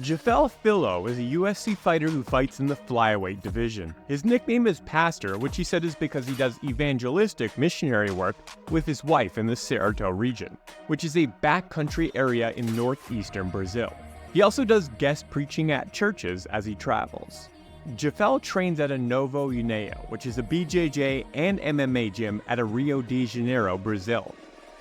Jafel Philo is a UFC fighter who fights in the flyweight division. His nickname is Pastor, which he said is because he does evangelistic missionary work with his wife in the Cerrado region, which is a backcountry area in northeastern Brazil. He also does guest preaching at churches as he travels. Jafel trains at a Novo Uneo, which is a BJJ and MMA gym at Rio de Janeiro, Brazil.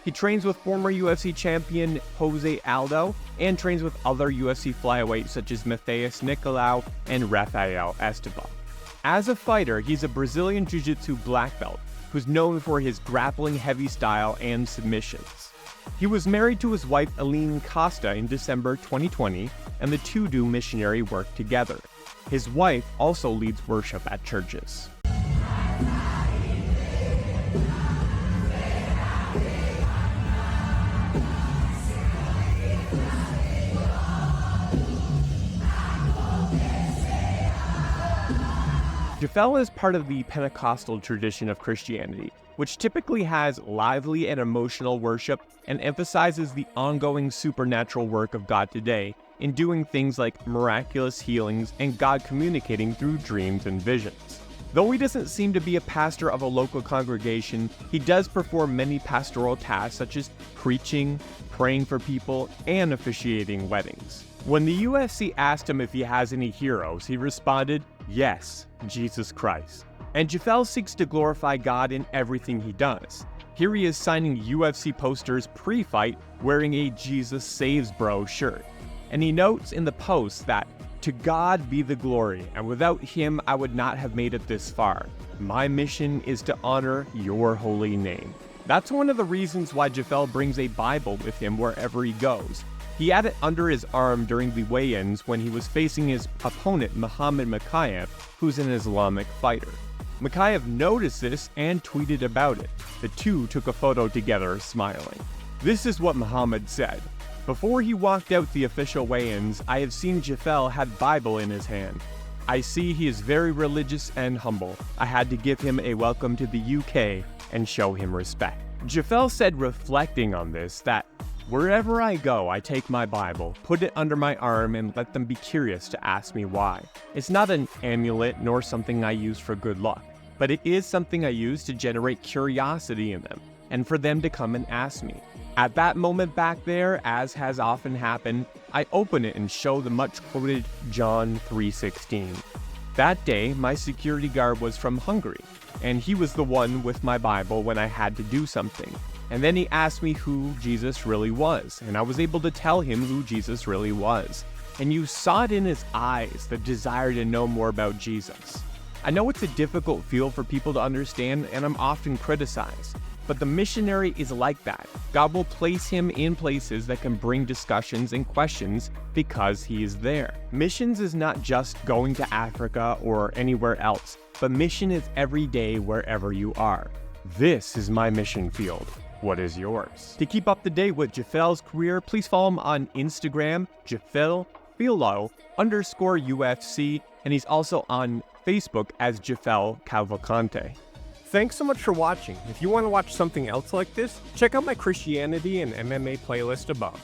He trains with former UFC champion Jose Aldo and trains with other UFC flyweights such as Matheus Nicolau and Rafael Esteban. As a fighter, he's a Brazilian Jiu-Jitsu black belt who's known for his grappling heavy style and submissions. He was married to his wife Aline Costa in December 2020, and the two do missionary work together. His wife also leads worship at churches. Jafel is part of the Pentecostal tradition of Christianity, which typically has lively and emotional worship and emphasizes the ongoing supernatural work of God today in doing things like miraculous healings and God communicating through dreams and visions. Though he doesn't seem to be a pastor of a local congregation, he does perform many pastoral tasks such as preaching, praying for people, and officiating weddings. When the UFC asked him if he has any heroes, he responded, "Yes, Jesus Christ." And Jafel seeks to glorify God in everything he does. Here he is signing UFC posters pre-fight wearing a Jesus Saves Bro shirt. And he notes in the post that, "To God be the glory, and without him I would not have made it this far. My mission is to honor your holy name." That's one of the reasons why Jafel brings a Bible with him wherever he goes. He had it under his arm during the weigh-ins when he was facing his opponent Muhammad Mokaev, who's an Islamic fighter. Mokaev noticed this and tweeted about it. The two took a photo together, smiling. This is what Muhammad said. "Before he walked out the official weigh-ins, I have seen Jafel had Bible in his hand. I see he is very religious and humble. I had to give him a welcome to the UK and show him respect." Jafel said, reflecting on this, that "Wherever I go, I take my Bible, put it under my arm, and let them be curious to ask me why. It's not an amulet nor something I use for good luck, but it is something I use to generate curiosity in them, and for them to come and ask me. At that moment back there, as has often happened, I open it and show the much-quoted John 3:16. That day, my security guard was from Hungary, and he was the one with my Bible when I had to do something. And then he asked me who Jesus really was, and I was able to tell him who Jesus really was. And you saw it in his eyes, the desire to know more about Jesus. I know it's a difficult field for people to understand, and I'm often criticized. But the missionary is like that. God will place him in places that can bring discussions and questions because he is there. Missions is not just going to Africa or anywhere else, but mission is every day wherever you are. This is my mission field. What is yours? To keep up to date with Jafel's career, please follow him on Instagram, Jafel Philo_UFC, and he's also on Facebook as Jafel Cavalcante. Thanks so much for watching. If you want to watch something else like this, check out my Christianity and MMA playlist above.